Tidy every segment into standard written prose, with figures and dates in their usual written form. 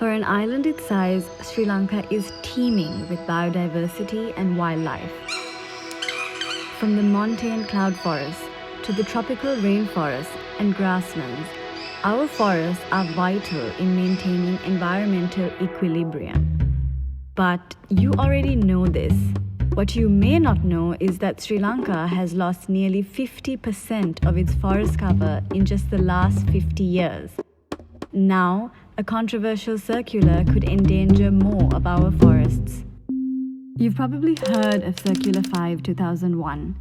For an island its size, Sri Lanka is teeming with biodiversity and wildlife. From the montane cloud forests to the tropical rainforests and grasslands, our forests are vital in maintaining environmental equilibrium. But you already know this. What you may not know is that Sri Lanka has lost nearly 50% of its forest cover in just the last 50 years. Now, a controversial circular could endanger more of our forests. You've probably heard of Circular 5/2001,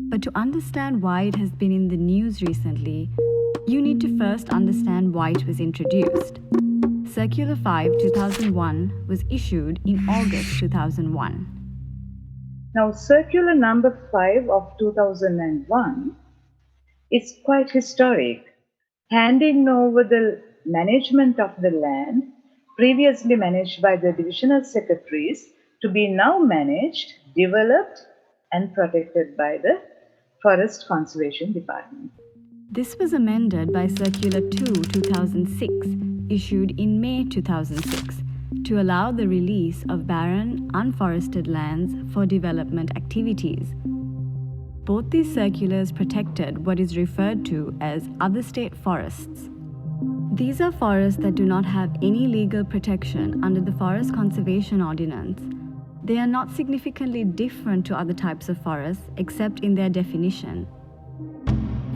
but to understand why it has been in the news recently, you need to first understand why it was introduced. Circular 5/2001 was issued in August 2001. Now, Circular number 5 of 2001 is quite historic, handing over the management of the land previously managed by the divisional secretaries to be now managed, developed, and protected by the Forest Conservation Department. This was amended by Circular 2/2006, issued in May 2006, to allow the release of barren, unforested lands for development activities. Both these circulars protected what is referred to as other state forests. These are forests that do not have any legal protection under the Forest Conservation Ordinance. They are not significantly different to other types of forests except in their definition.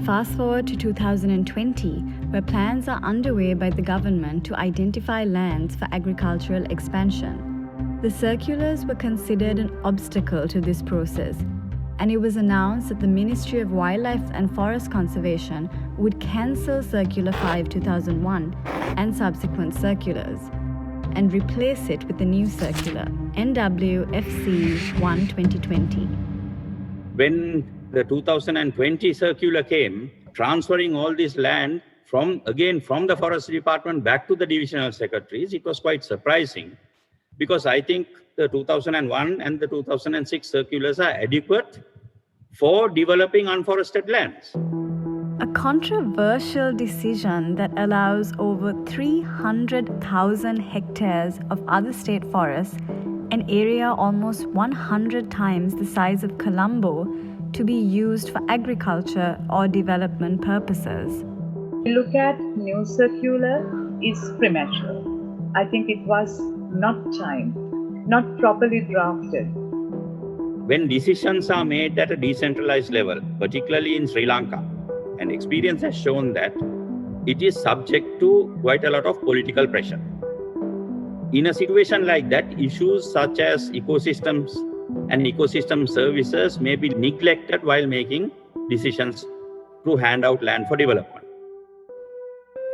Fast forward to 2020, where plans are underway by the government to identify lands for agricultural expansion. The circulars were considered an obstacle to this process, and it was announced that the Ministry of Wildlife and Forest Conservation would cancel Circular 5/2001 and subsequent circulars, and replace it with the new circular, NW-FC 1/2020. When the 2020 circular came, transferring all this land from the Forest Department back to the divisional secretaries, it was quite surprising, because I think the 2001 and the 2006 circulars are adequate for developing unforested lands. A controversial decision that allows over 300,000 hectares of other state forests, an area almost 100 times the size of Colombo, to be used for agriculture or development purposes. Look at new circular is premature. I think it was not timed, not properly drafted. When decisions are made at a decentralized level, particularly in Sri Lanka, and experience has shown that it is subject to quite a lot of political pressure. In a situation like that, issues such as ecosystems and ecosystem services may be neglected while making decisions to hand out land for development.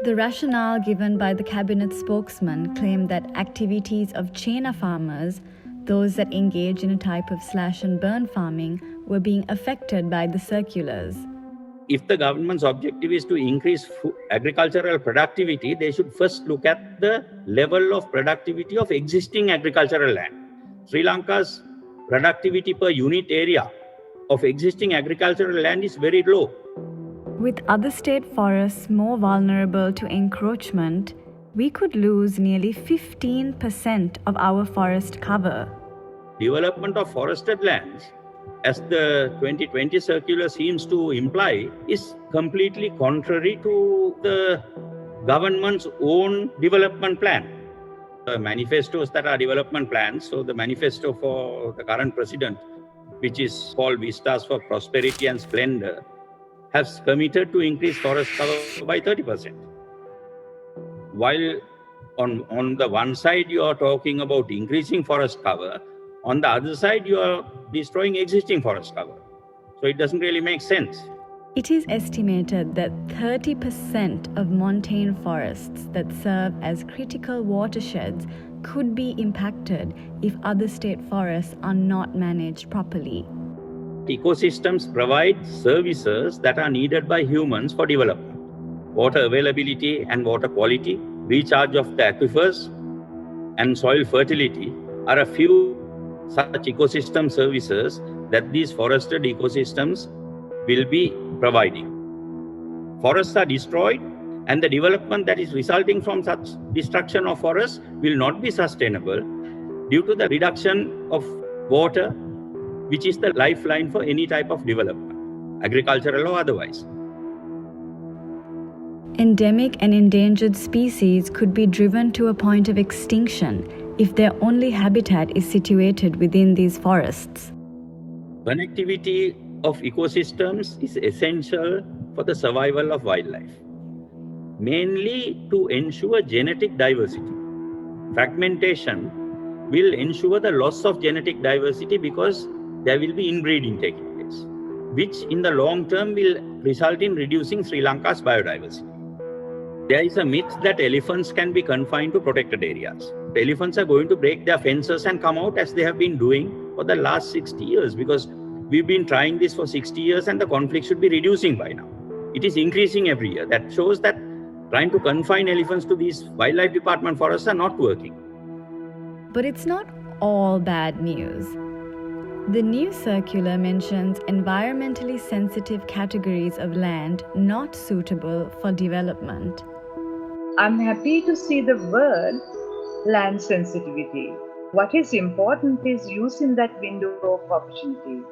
The rationale given by the cabinet spokesman claimed that activities of chaina farmers, those that engage in a type of slash and burn farming, were being affected by the circulars. If the government's objective is to increase agricultural productivity, they should first look at the level of productivity of existing agricultural land. Sri Lanka's productivity per unit area of existing agricultural land is very low. With other state forests more vulnerable to encroachment, we could lose nearly 15% of our forest cover. Development of forested lands, as the 2020 circular seems to imply, is completely contrary to the government's own development plan. The manifestos that are development plans, so the manifesto for the current president, which is called Vistas for Prosperity and Splendor, has committed to increase forest cover by 30%. While on the one side you are talking about increasing forest cover, on the other side you are destroying existing forest cover. So it doesn't really make sense. It is estimated that 30% of montane forests that serve as critical watersheds could be impacted if other state forests are not managed properly. Ecosystems provide services that are needed by humans for development. Water availability and water quality, recharge of the aquifers, and soil fertility are a few such ecosystem services that these forested ecosystems will be providing. Forests are destroyed, And the development that is resulting from such destruction of forests will not be sustainable due to the reduction of water, which is the lifeline for any type of development, agricultural or otherwise. Endemic and endangered species could be driven to a point of extinction if their only habitat is situated within these forests. Connectivity of ecosystems is essential for the survival of wildlife, mainly to ensure genetic diversity. Fragmentation will ensure the loss of genetic diversity because there will be inbreeding taking place, which in the long term will result in reducing Sri Lanka's biodiversity. There is a myth that elephants can be confined to protected areas. The elephants are going to break their fences and come out as they have been doing for the last 60 years because we've been trying this for 60 years and the conflict should be reducing by now. It is increasing every year. That shows that trying to confine elephants to these wildlife department forests are not working. But it's not all bad news. The new circular mentions environmentally sensitive categories of land not suitable for development. I'm happy to see the word land sensitivity. What is important is using that window of opportunity.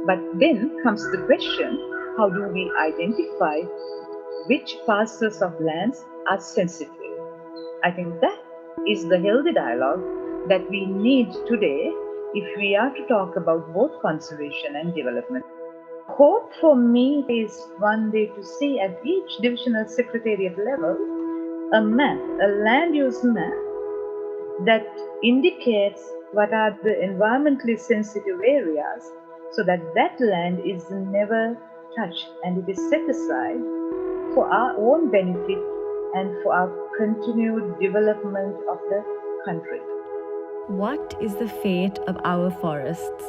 But then comes the question, how do we identify which parcels of lands are sensitive? I think that is the healthy dialogue that we need today if we are to talk about both conservation and development. Hope for me is one day to see at each divisional secretariat level a map, a land use map that indicates what are the environmentally sensitive areas so that that land is never touched and it is set aside for our own benefit and for our continued development of the country. What is the fate of our forests?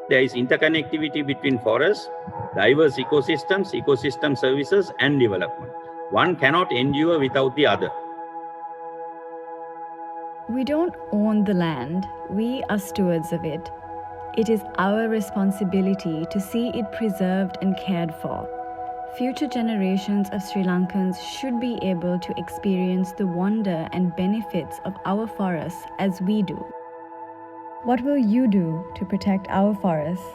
There is interconnectivity between forests, diverse ecosystems, ecosystem services, and development. One cannot endure without the other. We don't own the land, we are stewards of it. It is our responsibility to see it preserved and cared for. Future generations of Sri Lankans should be able to experience the wonder and benefits of our forests as we do. What will you do to protect our forests?